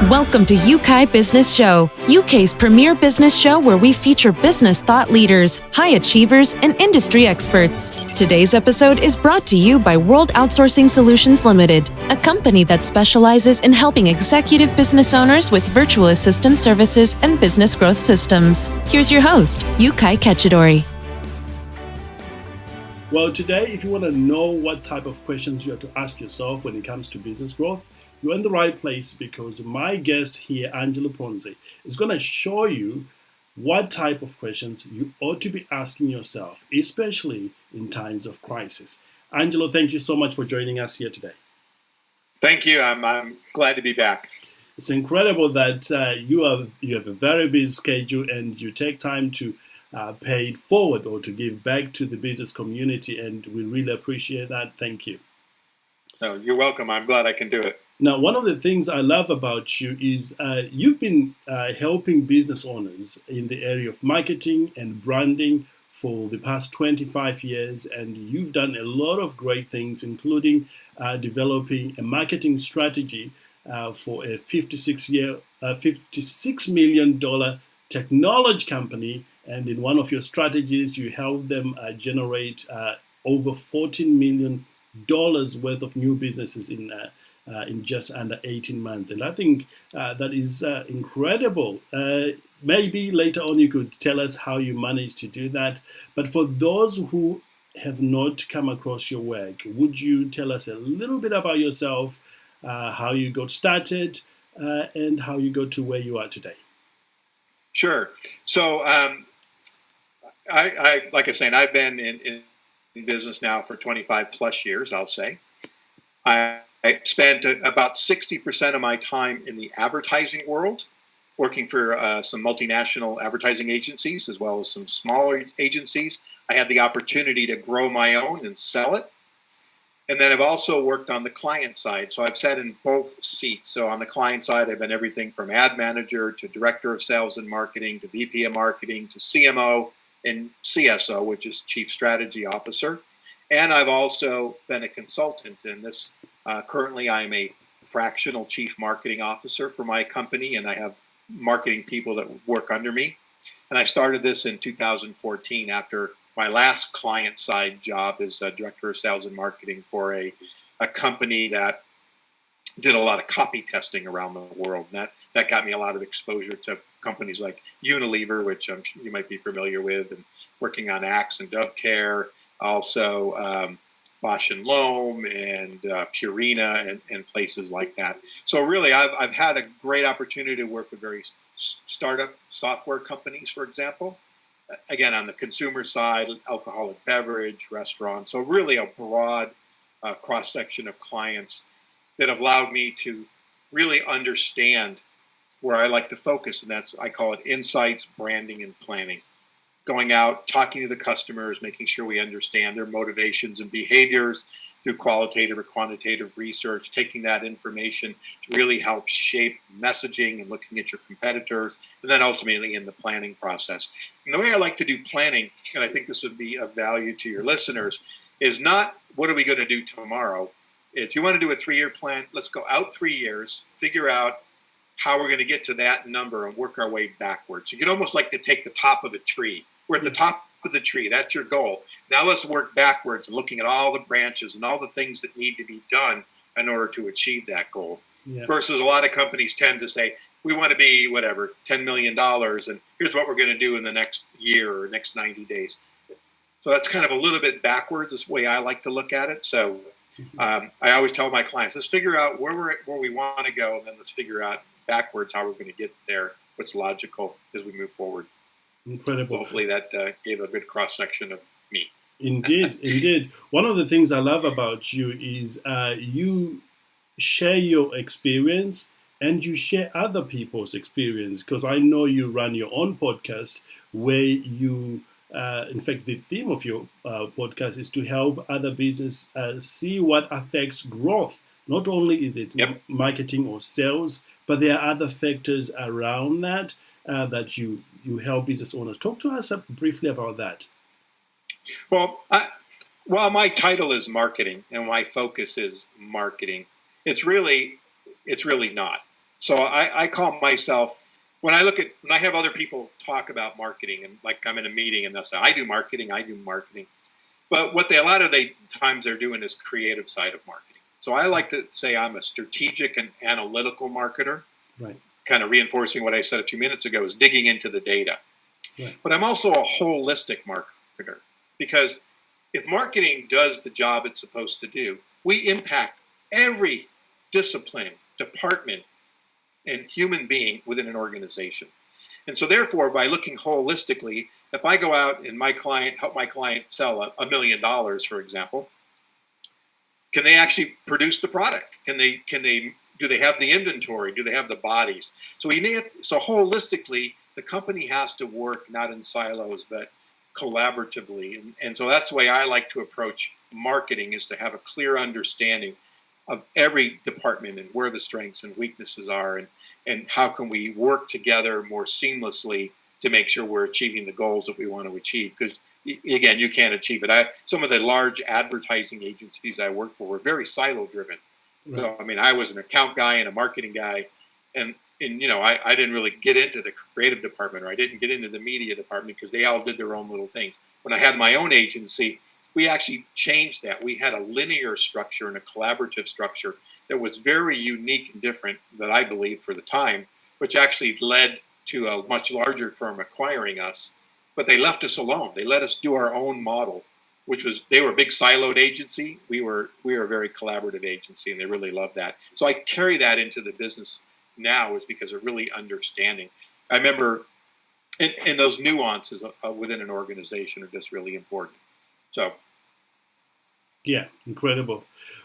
Welcome to Yeukai Business Show, UK's premier business show where we feature business thought leaders, high achievers, and industry experts. Today's episode is brought to you by World Outsourcing Solutions Limited, a company that specializes in helping executive business owners with virtual assistant services and business growth systems. Here's your host, Yeukai Kechidori. Well, today, if you want to know what type of questions you have to ask yourself when it comes to business growth, you're in the right place because my guest here, Angelo Ponzi, is going to show you what type of questions you ought to be asking yourself, especially in times of crisis. Angelo, thank you so much for joining us here today. Thank you. I'm glad to be back. It's incredible that you have a very busy schedule and you take time to pay it forward or to give back to the business community, and we really appreciate that. Thank you. Oh, you're welcome. I'm glad I can do it. Now, one of the things I love about you is you've been helping business owners in the area of marketing and branding for the past 25 years, and you've done a lot of great things, including developing a marketing strategy for a $56 million technology company. And in one of your strategies, you helped them generate over $14 million worth of new businesses in just under 18 months. And I think that is incredible. Maybe later on you could tell us how you managed to do that. But for those who have not come across your work, would you tell us a little bit about yourself, how you got started, and how you got to where you are today? Sure. So I like I was saying, I've been in business now for 25 plus years, I'll say. I spent about 60% of my time in the advertising world, working for some multinational advertising agencies, as well as some smaller agencies. I had the opportunity to grow my own and sell it. And then I've also worked on the client side. So I've sat in both seats. So on the client side, I've been everything from ad manager to director of sales and marketing to VP of marketing to CMO and CSO, which is chief strategy officer. And I've also been a consultant in this. Currently, I'm a fractional chief marketing officer for my company, and I have marketing people that work under me. And I started this in 2014 after my last client side job as director of sales and marketing for a company that did a lot of copy testing around the world. And that got me a lot of exposure to companies like Unilever, which you might be familiar with, and working on Axe and Dove Care, also Bosch and Loam and Purina and places like that. So really, I've had a great opportunity to work with various startup software companies, for example. Again, on the consumer side, alcoholic beverage, restaurants. So really a broad cross-section of clients that have allowed me to really understand where I like to focus. And that's, I call it insights, branding, and planning. Going out, talking to the customers, making sure we understand their motivations and behaviors through qualitative or quantitative research, taking that information to really help shape messaging and looking at your competitors, and then ultimately in the planning process. And the way I like to do planning, and I think this would be of value to your listeners, is not what are we going to do tomorrow. If you want to do a 3-year plan, let's go out 3 years, figure out how we're going to get to that number and work our way backwards. You could almost like to take the top of a tree. We're at the top of the tree. That's your goal. Now let's work backwards and looking at all the branches and all the things that need to be done in order to achieve that goal. Yeah. Versus a lot of companies tend to say, we want to be whatever, $10 million, and here's what we're going to do in the next year or next 90 days. So that's kind of a little bit backwards. That's the way I like to look at it. So I always tell my clients, let's figure out where we want to go, and then let's figure out backwards how we're going to get there, what's logical as we move forward. Incredible. Hopefully that gave a good cross-section of me. Indeed, indeed. One of the things I love about you is you share your experience and you share other people's experience, because I know you run your own podcast where you, in fact, the theme of your podcast is to help other business see what affects growth. Not only is it marketing or sales, but there are other factors around that that you help business owners. Talk to us briefly about that. Well, my title is marketing and my focus is marketing, it's really not. So I call myself, when I have other people talk about marketing, and like I'm in a meeting and they'll say, I do marketing. But what a lot of the times they're doing is creative side of marketing. So I like to say I'm a strategic and analytical marketer. Right. Kind of reinforcing what I said a few minutes ago, is digging into the data. Right. But I'm also a holistic marketer, because if marketing does the job it's supposed to do, we impact every discipline, department, and human being within an organization. And so therefore, by looking holistically, if I go out and help my client sell $1 million, for example, can they actually produce the product? Do they have the inventory? Do they have the bodies? So holistically, the company has to work not in silos, but collaboratively. And so that's the way I like to approach marketing, is to have a clear understanding of every department and where the strengths and weaknesses are, and how can we work together more seamlessly to make sure we're achieving the goals that we want to achieve. Because again, you can't achieve it. Some of the large advertising agencies I worked for were very silo driven. Right. So, I mean, I was an account guy and a marketing guy, and I didn't really get into the creative department, or I didn't get into the media department, because they all did their own little things. When I had my own agency, we actually changed that. We had a linear structure and a collaborative structure that was very unique and different, that I believe, for the time, which actually led to a much larger firm acquiring us. But they left us alone. They let us do our own model, they were a big siloed agency. We were a very collaborative agency, and they really loved that. So I carry that into the business now, is because of really understanding. I remember, and those nuances within an organization are just really important. So. Yeah, incredible.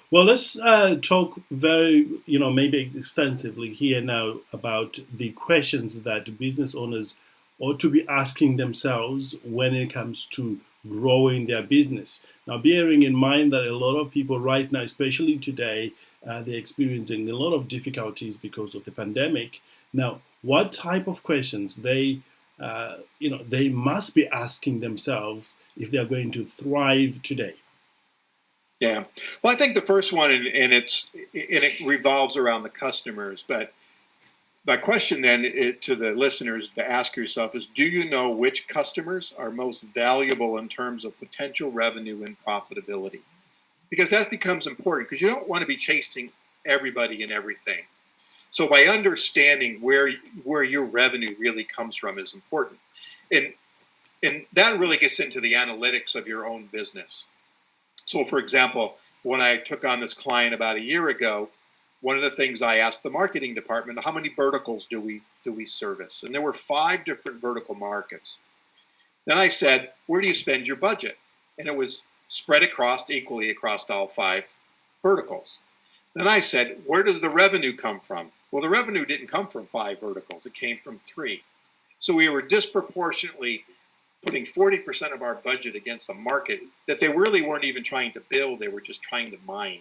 Well, let's talk very, maybe extensively here now about the questions that business owners ought to be asking themselves when it comes to growing their business. Now, bearing in mind that a lot of people right now, especially today, they're experiencing a lot of difficulties because of the pandemic. Now, what type of questions they must be asking themselves if they are going to thrive today? Yeah. Well, I think the first one, and it revolves around the customers, but my question then to the listeners to ask yourself is, do you know which customers are most valuable in terms of potential revenue and profitability? Because that becomes important, because you don't want to be chasing everybody and everything. So by understanding where your revenue really comes from is important. And that really gets into the analytics of your own business. So, for example, when I took on this client about a year ago, one of the things I asked the marketing department, how many verticals do we service? And there were 5 different vertical markets. Then I said, where do you spend your budget? And it was spread equally across all 5 verticals. Then I said, where does the revenue come from? Well, the revenue didn't come from 5 verticals. It came from 3. So we were disproportionately putting 40% of our budget against a market that they really weren't even trying to build. They were just trying to mine.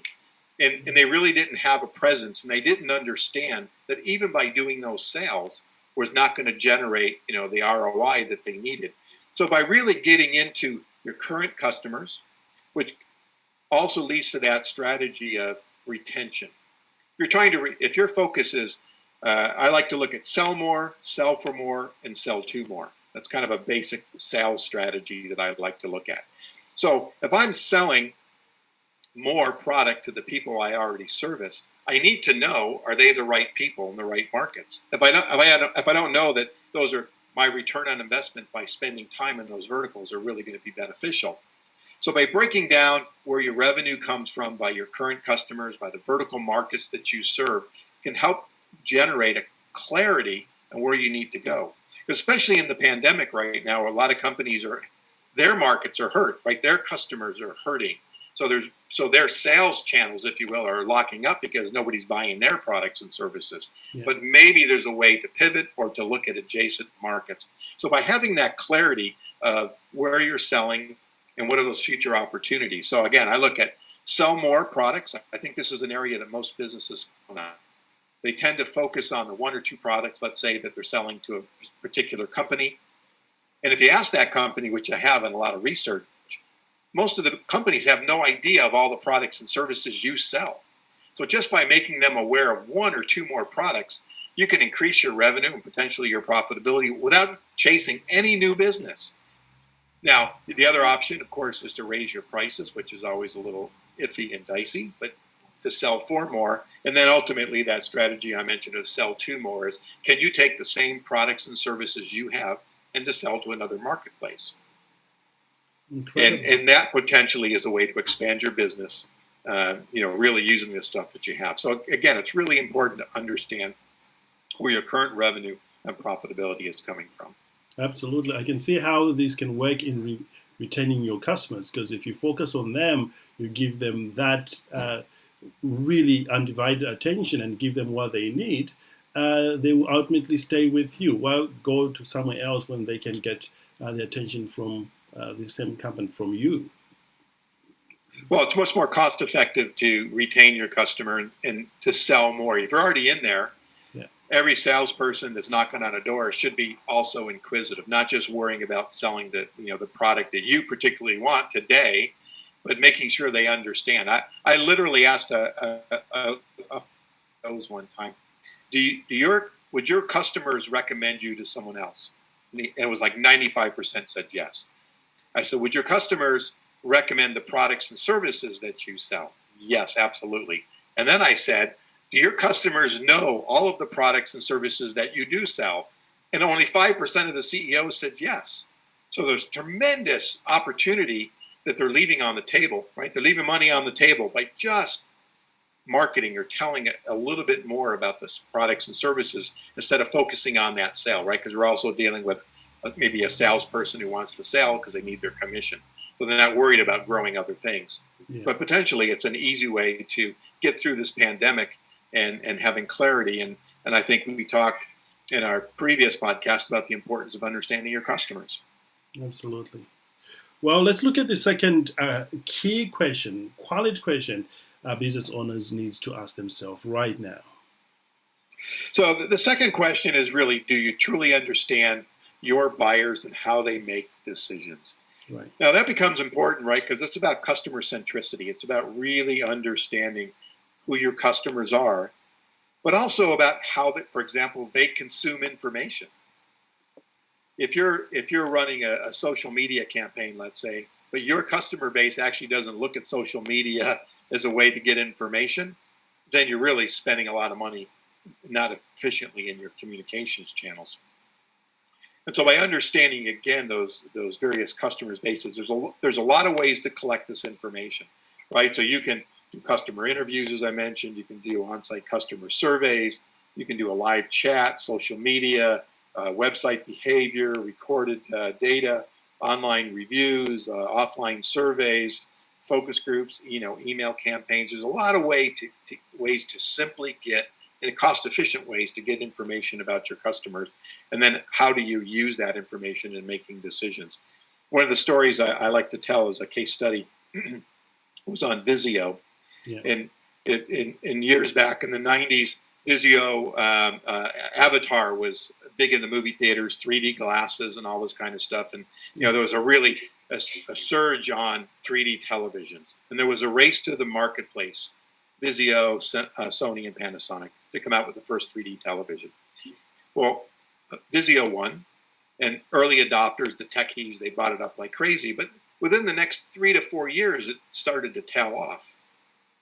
And they really didn't have a presence, and they didn't understand that even by doing those sales was not going to generate, the ROI that they needed. So by really getting into your current customers, which also leads to that strategy of retention. If your focus is, I like to look at sell more, sell for more, and sell to more. That's kind of a basic sales strategy that I'd like to look at. So if I'm selling more product to the people I already service, I need to know, are they the right people in the right markets? If I don't know that those are my return on investment by spending time in those verticals are really going to be beneficial. So by breaking down where your revenue comes from by your current customers, by the vertical markets that you serve, can help generate a clarity on where you need to go. Especially in the pandemic right now, a lot of companies their markets are hurt, right? Their customers are hurting. So their sales channels, if you will, are locking up because nobody's buying their products and services. Yeah. But maybe there's a way to pivot or to look at adjacent markets. So by having that clarity of where you're selling and what are those future opportunities. So again, I look at sell more products. I think this is an area that most businesses they tend to focus on the 1 or 2 products, let's say, that they're selling to a particular company. And if you ask that company, which I have in a lot of research, most of the companies have no idea of all the products and services you sell. So just by making them aware of 1 or 2 more products, you can increase your revenue and potentially your profitability without chasing any new business. Now, the other option, of course, is to raise your prices, which is always a little iffy and dicey, but to sell for more. And then ultimately that strategy I mentioned of sell to more is, can you take the same products and services you have and to sell to another marketplace? And that potentially is a way to expand your business, really using the stuff that you have. So again, it's really important to understand where your current revenue and profitability is coming from. Absolutely. I can see how this can work in retaining your customers, because if you focus on them, you give them that really undivided attention and give them what they need, they will ultimately stay with you. Well, go to somewhere else when they can get the attention from the same company from you. Well, it's much more cost effective to retain your customer and to sell more. If you're already in there, every salesperson that's knocking on a door should be also inquisitive, not just worrying about selling the product that you particularly want today, but making sure they understand. I literally asked a one time, would your customers recommend you to someone else? And it was like 95% said yes. I said, would your customers recommend the products and services that you sell? Yes, absolutely. And then I said, do your customers know all of the products and services that you do sell? And only 5% of the CEOs said yes. So there's tremendous opportunity that they're leaving on the table, right? They're leaving money on the table by just marketing or telling a little bit more about the products and services instead of focusing on that sale, right? Because we're also dealing with maybe a salesperson who wants to sell because they need their commission. So they're not worried about growing other things. Yeah. But potentially it's an easy way to get through this pandemic and having clarity. And I think we talked in our previous podcast about the importance of understanding your customers. Absolutely. Well, let's look at the second key question, quality question business owners need to ask themselves right now. So the second question is really, do you truly understand your buyers and how they make decisions? Right. Now that becomes important, right? Because it's about customer centricity. It's about really understanding who your customers are, but also about how, for example, they consume information. If you're running a social media campaign, let's say, but your customer base actually doesn't look at social media as a way to get information, then you're really spending a lot of money not efficiently in your communications channels. And so by understanding, again, those various customers' bases, there's a lot of ways to collect this information, right? So you can do customer interviews, as I mentioned. You can do on-site customer surveys. You can do a live chat, social media, website behavior, recorded data, online reviews, offline surveys, focus groups, email campaigns. There's a lot of ways to simply get, in cost-efficient ways, to get information about your customers. And then how do you use that information in making decisions? One of the stories I like to tell is a case study. It was on Vizio. Yeah. And in years back in the 90s, Vizio Avatar was big in the movie theaters, 3D glasses and all this kind of stuff. And there was a surge on 3D televisions. And there was a race to the marketplace, Vizio, Sony, and Panasonic, to come out with the first 3D television. Well, Vizio won, and early adopters, the techies, they bought it up like crazy. But within the next 3 to 4 years, it started to tail off.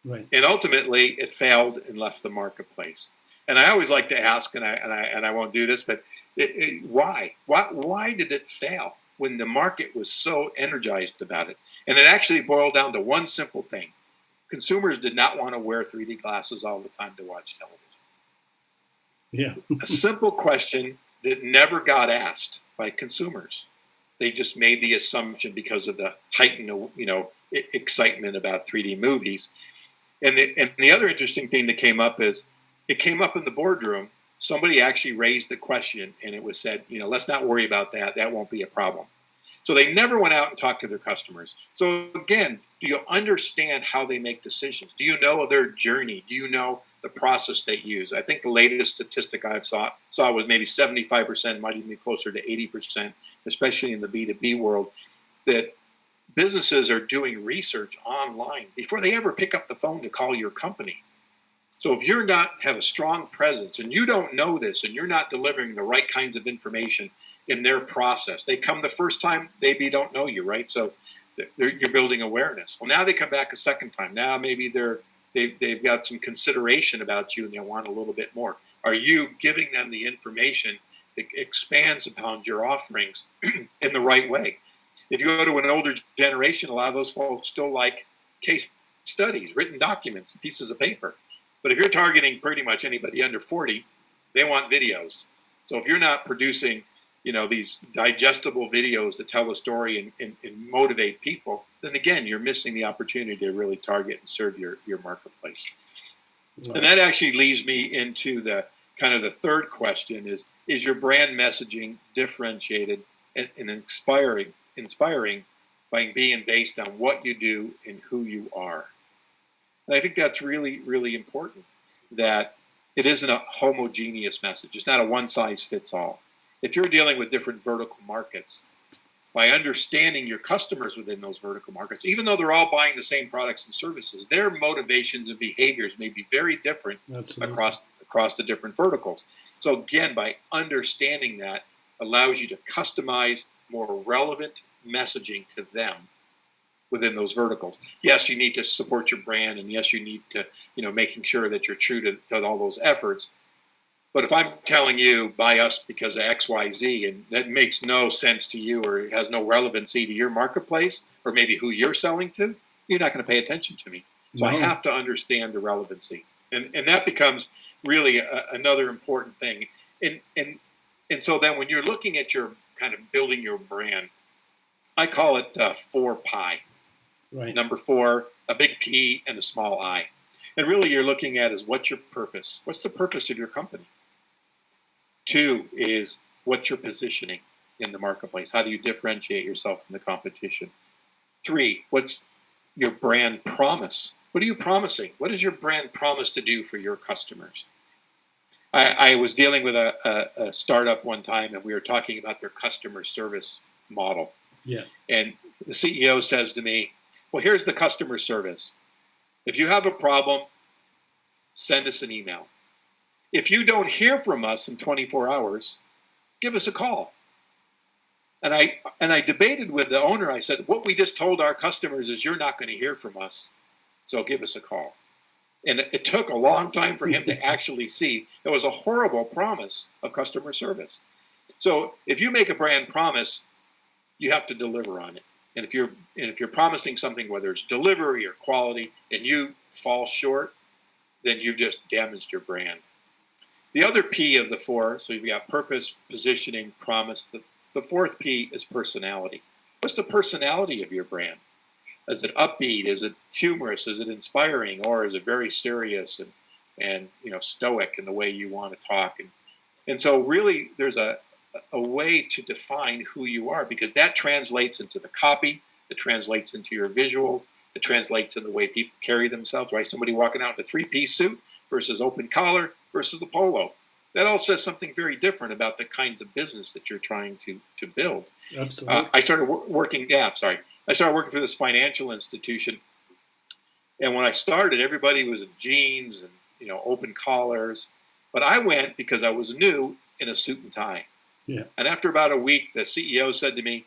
Right. And ultimately, it failed and left the marketplace. And I always like to ask, and I won't do this, but why? Why did it fail when the market was so energized about it? And it actually boiled down to one simple thing. Consumers did not want to wear 3D glasses all the time to watch television. Yeah. A simple question that never got asked by consumers. They just made the assumption because of the heightened, excitement about 3D movies. And the other interesting thing that came up is it came up in the boardroom. Somebody actually raised the question, and it was said, let's not worry about that. That won't be a problem. So they never went out and talked to their customers. So again, do you understand how they make decisions? Do you know their journey? Do you know the process they use? I think the latest statistic I saw was maybe 75%, might even be closer to 80%, especially in the B2B world, that businesses are doing research online before they ever pick up the phone to call your company. So if you're not have a strong presence and you don't know this and you're not delivering the right kinds of information in their process, they come the first time, maybe don't know you, right? So you're building awareness. Well, now they come back a second time. Now maybe they've got some consideration about you and they want a little bit more. Are you giving them the information that expands upon your offerings in the right way? If you go to an older generation, a lot of those folks still like case studies, written documents, pieces of paper. But if you're targeting pretty much anybody under 40, they want videos. So if you're not producing, these digestible videos that tell a story and motivate people, then again, you're missing the opportunity to really target and serve your marketplace. Right. And that actually leads me into the kind of the third question is your brand messaging differentiated and inspiring by being based on what you do and who you are? And I think that's really, really important, that it isn't a homogeneous message. It's not a one-size-fits-all. If you're dealing with different vertical markets, by understanding your customers within those vertical markets, even though they're all buying the same products and services, their motivations and behaviors may be very different across the different verticals. So again, by understanding that allows you to customize more relevant messaging to them within those verticals. Yes, you need to support your brand, and yes, you need to, making sure that you're true to all those efforts. But if I'm telling you buy us because of X, Y, Z, and that makes no sense to you or it has no relevancy to your marketplace or maybe who you're selling to, you're not going to pay attention to me. So I have to understand the relevancy. And that becomes really another important thing. And so then when you're looking at your kind of building your brand, I call it 4 pi. Right. Number 4, a big P and a small I. And really you're looking at is what's your purpose? What's the purpose of your company? 2 is what's your positioning in the marketplace? How do you differentiate yourself from the competition? 3, what's your brand promise? What are you promising? What is your brand promise to do for your customers? I was dealing with a startup one time, and we were talking about their customer service model. Yeah. And the CEO says to me, well, here's the customer service. If you have a problem, send us an email. If you don't hear from us in 24 hours, give us a call. And I debated with the owner. I said, what we just told our customers is you're not going to hear from us, so give us a call. And it took a long time for him to actually see it was a horrible promise of customer service. So if you make a brand promise, you have to deliver on it. And if you're promising something, whether it's delivery or quality, and you fall short, then you've just damaged your brand. The other P of the 4, so you've got purpose, positioning, promise. The 4th P is personality. What's the personality of your brand? Is it upbeat? Is it humorous? Is it inspiring? Or is it very serious and stoic in the way you want to talk? And so really there's a way to define who you are, because that translates into the copy, it translates into your visuals, it translates in the way people carry themselves, right? Somebody walking out in a 3-piece suit versus open collar versus a polo. That all says something very different about the kinds of business that you're trying to build. Absolutely. I started working for this financial institution. And when I started, everybody was in jeans and, open collars. But I went because I was new in a suit and tie. Yeah. And after about a week, the CEO said to me,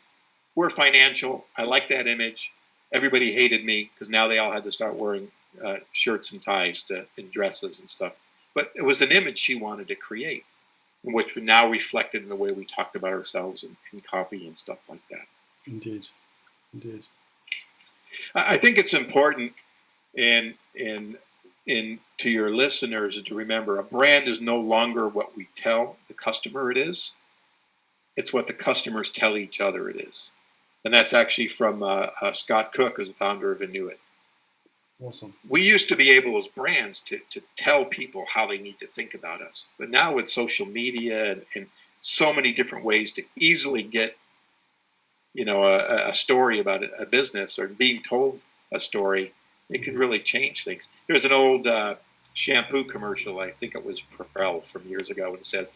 we're financial. I like that image. Everybody hated me because now they all had to start wearing shirts and ties and dresses and stuff. But it was an image she wanted to create, which now reflected in the way we talked about ourselves and copy and stuff like that. Indeed. I think it's important to your listeners to remember a brand is no longer what we tell the customer it is. It's what the customers tell each other it is. And that's actually from Scott Cook, who's the founder of Inuit. Awesome. We used to be able as brands to tell people how they need to think about us. But now with social media and so many different ways to easily get, a story about a business or being told a story, it can really change things. There's an old shampoo commercial, I think it was Propel from years ago, and it says,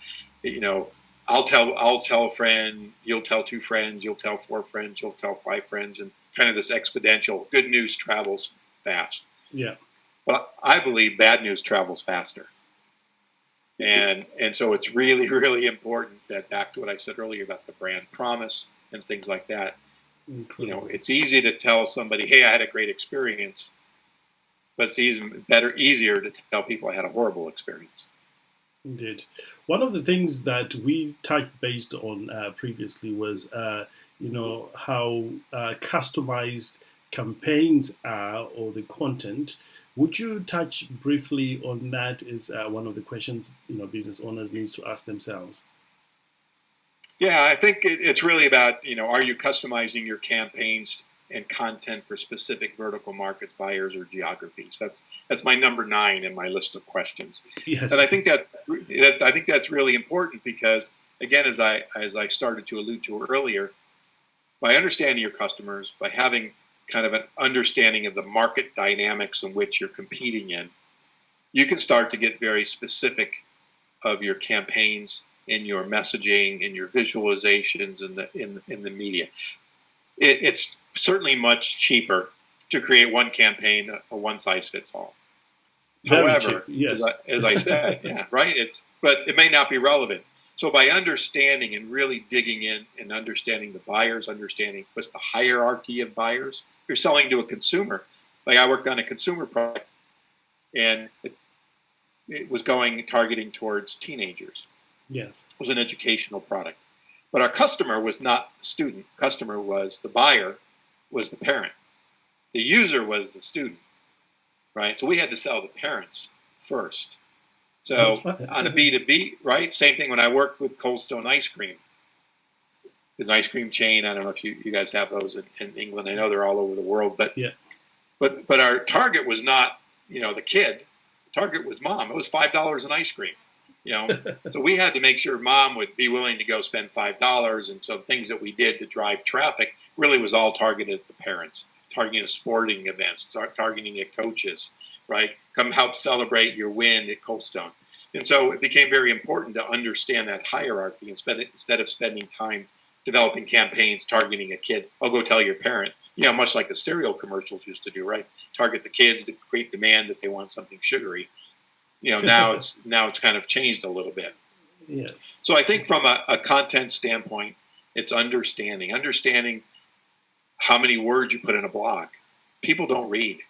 I'll tell a friend, you'll tell 2 friends, you'll tell 4 friends, you'll tell 5 friends, and kind of this exponential good news travels fast. Yeah. But I believe bad news travels faster. And so it's really, really important that, back to what I said earlier about the brand promise and things like that, Incredible. it's easy to tell somebody, hey, I had a great experience, but it's easier to tell people I had a horrible experience. Indeed. One of the things that we touched based on previously was, how customized campaigns are, or the content. Would you touch briefly on that? Is one of the questions business owners needs to ask themselves. Yeah, I think it's really about, are you customizing your campaigns and content for specific vertical markets, buyers, or geographies? That's my number 9 in my list of questions. Yes. And I think that's really important because, again, as I started to allude to earlier, by understanding your customers, by having kind of an understanding of the market dynamics in which you're competing in, you can start to get very specific of your campaigns, in your messaging, in your visualizations, in the media. It's certainly much cheaper to create one campaign, a one size fits all. Very However, cheap, yes. as I said, yeah, right. But it may not be relevant. So by understanding and really digging in and understanding the buyers, understanding what's the hierarchy of buyers, if you're selling to a consumer, like I worked on a consumer product, and it was targeting towards teenagers. Yes. It was an educational product. But our customer was not the student. Customer was the buyer, was the parent. The user was the student, right? So we had to sell the parents first. So on a B2B, right? Same thing when I worked with Cold Stone Ice Cream. It's an ice cream chain. I don't know if you guys have those in England. I know they're all over the world. But yeah. But our target was not, the kid. The target was mom. It was $5 an ice cream. So we had to make sure mom would be willing to go spend $5. And so things that we did to drive traffic really was all targeted at the parents, targeting at sporting events, targeting at coaches, right? Come help celebrate your win at Cold Stone. And so it became very important to understand that hierarchy instead of spending time developing campaigns targeting a kid. Oh, go tell your parent, much like the cereal commercials used to do, right? Target the kids to create demand that they want something sugary. Now it's kind of changed a little bit. Yes. So I think from a content standpoint, it's understanding how many words you put in a blog. People don't read.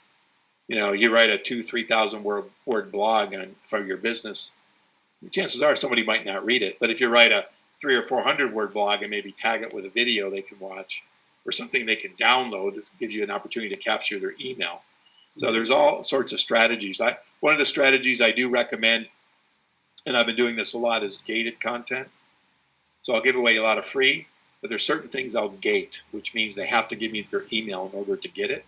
You write a 2,000-3,000 word blog for your business. Chances are somebody might not read it. But if you write a 300 or 400 word blog and maybe tag it with a video they can watch or something they can download, it gives you an opportunity to capture their email. So there's all sorts of strategies. One of the strategies I do recommend, and I've been doing this a lot, is gated content. So I'll give away a lot of free, but there's certain things I'll gate, which means they have to give me their email in order to get it.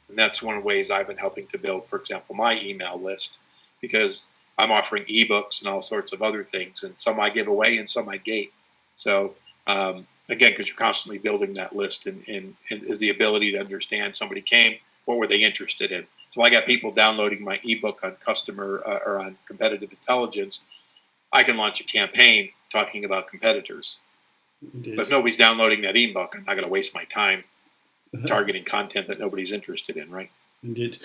And that's one of the ways I've been helping to build, for example, my email list, because I'm offering ebooks and all sorts of other things. And some I give away and some I gate. So again, because you're constantly building that list and is the ability to understand somebody came, what were they interested in? So I got people downloading my ebook on customer or on competitive intelligence. I can launch a campaign talking about competitors. Indeed. But if nobody's downloading that ebook, I'm not going to waste my time targeting content that nobody's interested in, right? Indeed.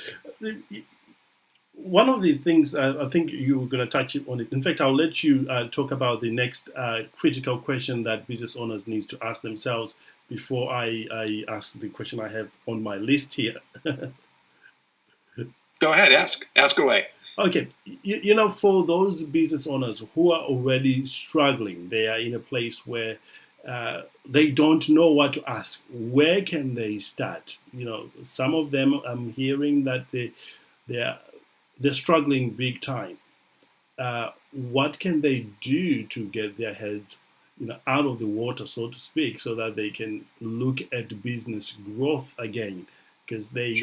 One of the things I think you were going to touch on it. In fact, I'll let you talk about the next critical question that business owners need to ask themselves before I ask the question I have on my list here. Go ahead, ask away. Okay, for those business owners who are already struggling, they are in a place where they don't know what to ask. Where can they start? Some of them, I'm hearing that they're struggling big time. What can they do to get their heads, out of the water, so to speak, so that they can look at business growth again? Because they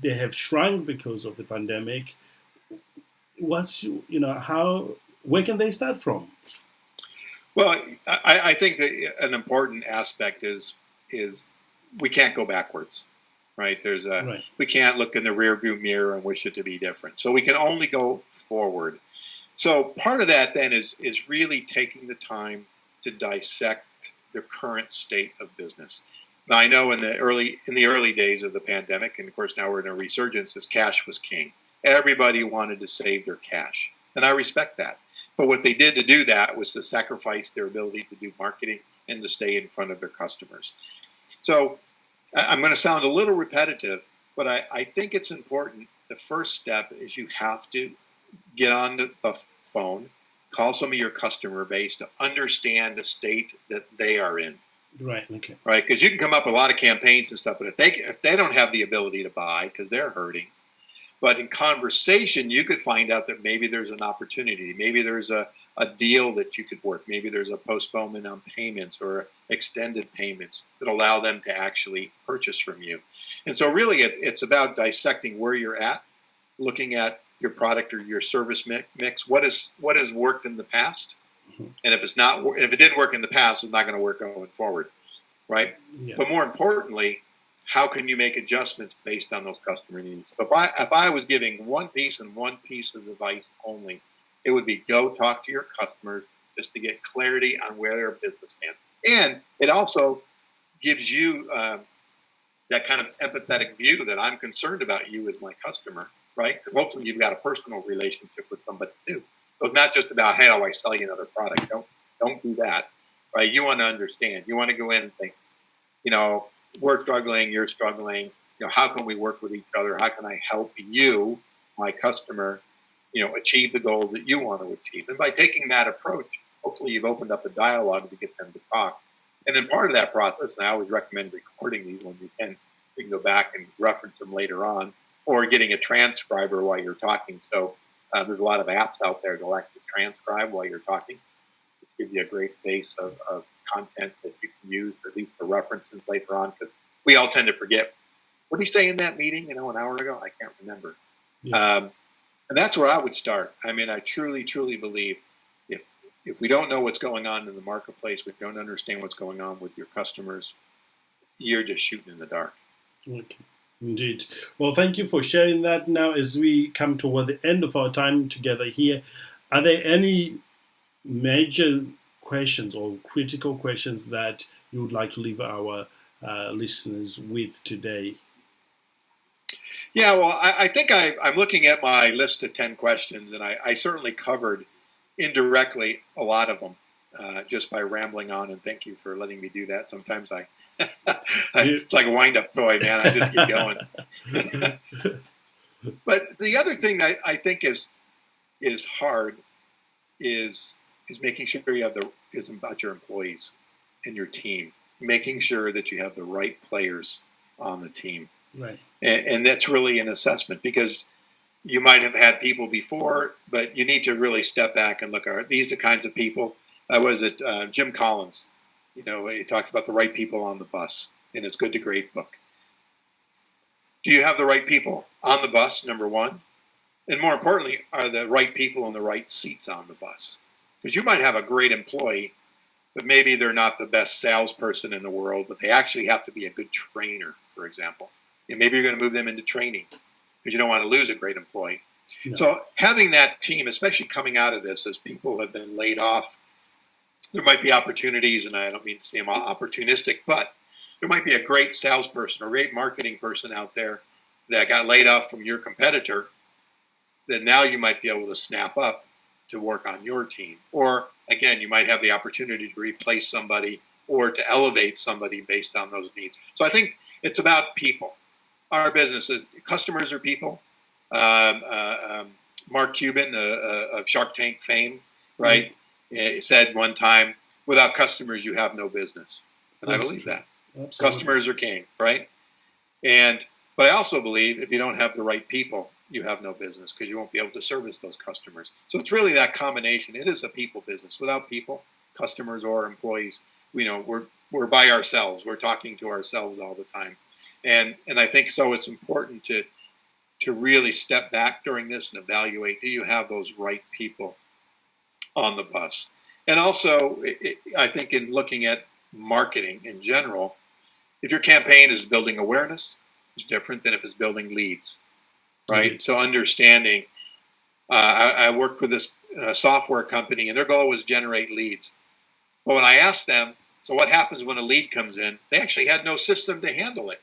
have shrunk because of the pandemic. Where can they start from? Well, I think that an important aspect is we can't go backwards, right? We can't look in the rearview mirror and wish it to be different. So we can only go forward. So part of that then is really taking the time to dissect the current state of business. Now I know in the early days of the pandemic, and of course now we're in a resurgence, is cash was king. Everybody wanted to save their cash, and I respect that. But what they did to do that was to sacrifice their ability to do marketing and to stay in front of their customers. So I'm going to sound a little repetitive, but I think it's important. The first step is you have to get on the phone, call some of your customer base to understand the state that they are in. Right. Okay. Right, because you can come up with a lot of campaigns and stuff, but if they don't have the ability to buy because they're hurting, but in conversation you could find out that maybe there's an opportunity, maybe there's a deal that you could work, maybe there's a postponement on payments or extended payments that allow them to actually purchase from you. And so really it's about dissecting where you're at, looking at your product or your service mix. What has worked in the past? And if it didn't work in the past, it's not going to work going forward, right? Yeah. But more importantly, how can you make adjustments based on those customer needs? If I was giving one piece of advice only, it would be go talk to your customers just to get clarity on where their business stands. And it also gives you that kind of empathetic view that I'm concerned about you as my customer, right? Because hopefully you've got a personal relationship with somebody too. So it's not just about, hey, how do I sell you another product? Don't do that, right? You want to understand. You want to go in and say, we're struggling, you're struggling. How can we work with each other? How can I help you, my customer, achieve the goals that you want to achieve? And by taking that approach, hopefully you've opened up a dialogue to get them to talk. And then part of that process, and I always recommend recording these when you can go back and reference them later on, or getting a transcriber while you're talking. So there's a lot of apps out there that will actually transcribe while you're talking. It gives you a great base of content that you can use, or at least for references later on, because we all tend to forget. What did he say in that meeting, an hour ago? I can't remember. Yeah. And that's where I would start. I mean, I truly, truly believe if we don't know what's going on in the marketplace, we don't understand what's going on with your customers, you're just shooting in the dark. Okay. Indeed. Well, thank you for sharing that. Now, as we come toward the end of our time together here, are there any major questions or critical questions that you would like to leave our listeners with today? Yeah, well, I think I'm looking at my list of 10 questions, and I certainly covered indirectly a lot of them just by rambling on, and thank you for letting me do that. Sometimes it's like a wind-up toy, man. I just keep going. But the other thing I think is hard is making sure is about your employees and your team, making sure that you have the right players on the team. Right. And that's really an assessment, because you might have had people before, but you need to really step back and look at, these the kinds of people. Jim Collins, he talks about the right people on the bus in his Good to Great book. Do you have the right people on the bus, number one? And more importantly, are the right people in the right seats on the bus? Because you might have a great employee, but maybe they're not the best salesperson in the world, but they actually have to be a good trainer, for example. And maybe you're going to move them into training because you don't want to lose a great employee. No. So having that team, especially coming out of this, as people have been laid off, there might be opportunities, and I don't mean to say I'm opportunistic, but there might be a great salesperson or great marketing person out there that got laid off from your competitor that now you might be able to snap up to work on your team. Or again, you might have the opportunity to replace somebody or to elevate somebody based on those needs. So I think it's about people. Our businesses, customers are people. Mark Cuban of Shark Tank fame, right, said one time, without customers, you have no business. And I believe that. Absolutely. Customers are king, right? But I also believe if you don't have the right people, you have no business, because you won't be able to service those customers. So it's really that combination. It is a people business. Without people, customers or employees, we're by ourselves. We're talking to ourselves all the time. And I think so it's important to really step back during this and evaluate, do you have those right people on the bus? And also, I think in looking at marketing in general, if your campaign is building awareness, it's different than if it's building leads, right? Mm-hmm. So understanding, I worked with this software company, and their goal was generate leads. But when I asked them, so what happens when a lead comes in, they actually had no system to handle it.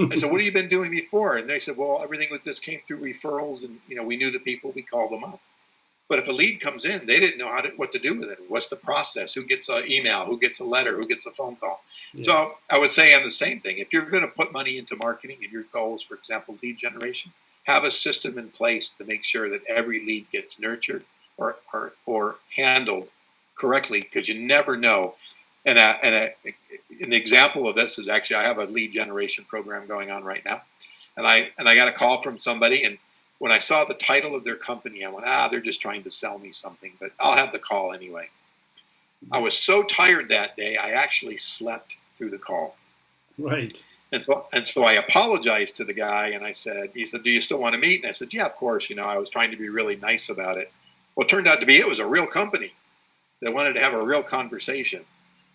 I said, what have you been doing before? And they said, well, everything with this came through referrals, and we knew the people, we called them up. But if a lead comes in, they didn't know what to do with it. What's the process? Who gets an email? Who gets a letter? Who gets a phone call? Yes. So I would say on the same thing. If you're going to put money into marketing and your goals, for example, lead generation, have a system in place to make sure that every lead gets nurtured or handled correctly, because you never know. And an example of this is actually I have a lead generation program going on right now, and I got a call from somebody, and when I saw the title of their company, I went, they're just trying to sell me something, but I'll have the call anyway. I was so tired that day, I actually slept through the call. Right. And so I apologized to the guy, and he said, do you still want to meet? And I said, yeah, of course. I was trying to be really nice about it. Well, it turned out to be, it was a real company that wanted to have a real conversation,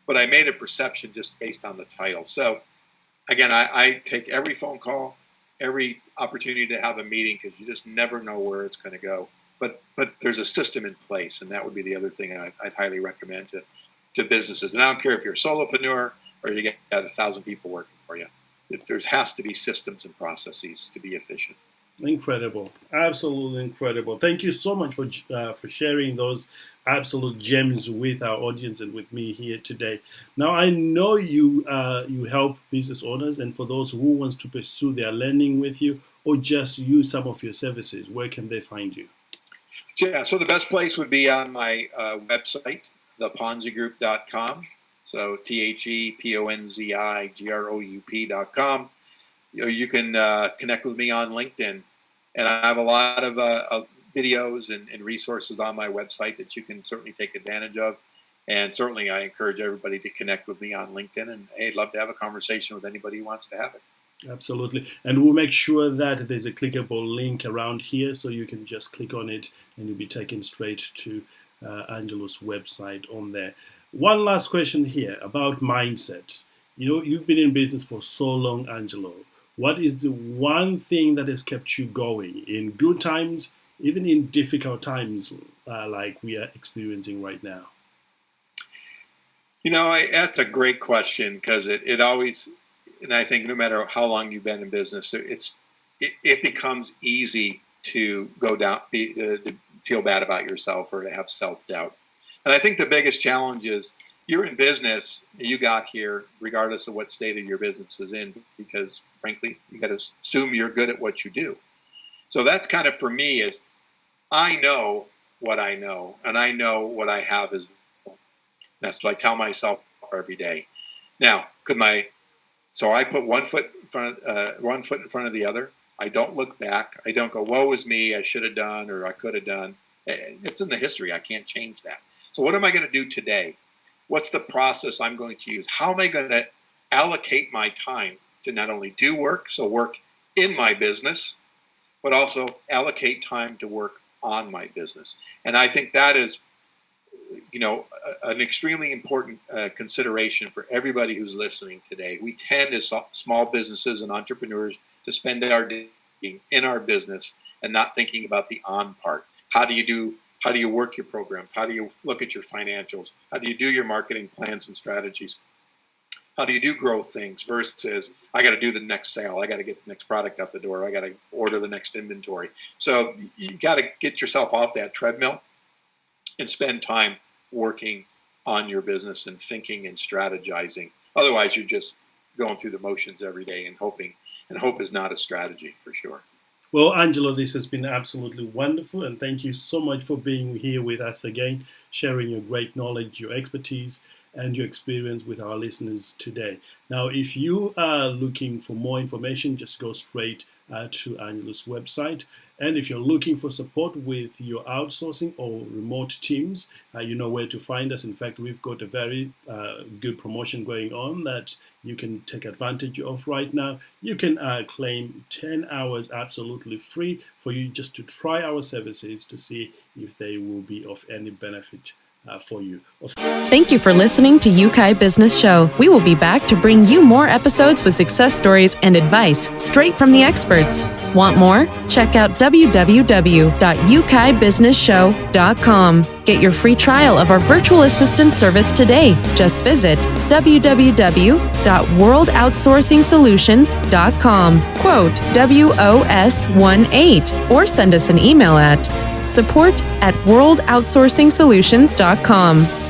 but I made a perception just based on the title. So again, I take every phone call, every opportunity to have a meeting, because you just never know where it's going to go. But there's a system in place, and that would be the other thing I'd highly recommend to businesses. And I don't care if you're a solopreneur or you got 1,000 people working for you. There has to be systems and processes to be efficient. Incredible, absolutely incredible. Thank you so much for sharing those absolute gems with our audience and with me here today. Now, I know you help business owners, and for those who wants to pursue their learning with you or just use some of your services, where can they find you? Yeah, so the best place would be on my website, theponzigroup.com. So theponzigroup.com. You can connect with me on LinkedIn, and I have a lot of videos and resources on my website that you can certainly take advantage of. And certainly I encourage everybody to connect with me on LinkedIn, and I'd love to have a conversation with anybody who wants to have it. Absolutely. And we'll make sure that there's a clickable link around here, so you can just click on it and you'll be taken straight to Angelo's website on there. One last question here about mindset. You've been in business for so long, Angelo. What is the one thing that has kept you going in good times, even in difficult times like we are experiencing right now? That's a great question, because it always, and I think no matter how long you've been in business, it becomes easy to go down, to feel bad about yourself or to have self-doubt. And I think the biggest challenge is you're in business, you got here regardless of what state of your business is in, because frankly, you got to assume you're good at what you do. So that's kind of, for me, is I know what I know, and I know what I have as well. That's what I tell myself every day. Now, so I put one foot in front of the other. I don't look back. I don't go, woe is me, I should have done, or I could have done. It's in the history. I can't change that. So what am I going to do today? What's the process I'm going to use? How am I going to allocate my time to not only do work, so work in my business, but also allocate time to work on my business? And I think that is, an extremely important consideration for everybody who's listening today. We tend, as small businesses and entrepreneurs, to spend our day in our business and not thinking about the on part. How do you work your programs? How do you look at your financials? How do you do your marketing plans and strategies? How do you do growth things versus I got to do the next sale, I got to get the next product out the door, I got to order the next inventory. So you got to get yourself off that treadmill and spend time working on your business and thinking and strategizing. Otherwise, you're just going through the motions every day and hoping. And hope is not a strategy, for sure. Well, Angelo, this has been absolutely wonderful, and thank you so much for being here with us again, sharing your great knowledge, your expertise, and your experience with our listeners today. Now, if you are looking for more information, just go straight to Angelo's website. And if you're looking for support with your outsourcing or remote teams, you know where to find us. In fact, we've got a very good promotion going on that you can take advantage of right now. You can claim 10 hours absolutely free for you just to try our services to see if they will be of any benefit for you. Thank you for listening to Yeukai Business Show. We will be back to bring you more episodes with success stories and advice straight from the experts. Want more? Check out www.yukaibusinessshow.com. Get your free trial of our virtual assistant service today. Just visit www.worldoutsourcingsolutions.com. Quote WOS18 or send us an email at support@worldoutsourcingsolutions.com.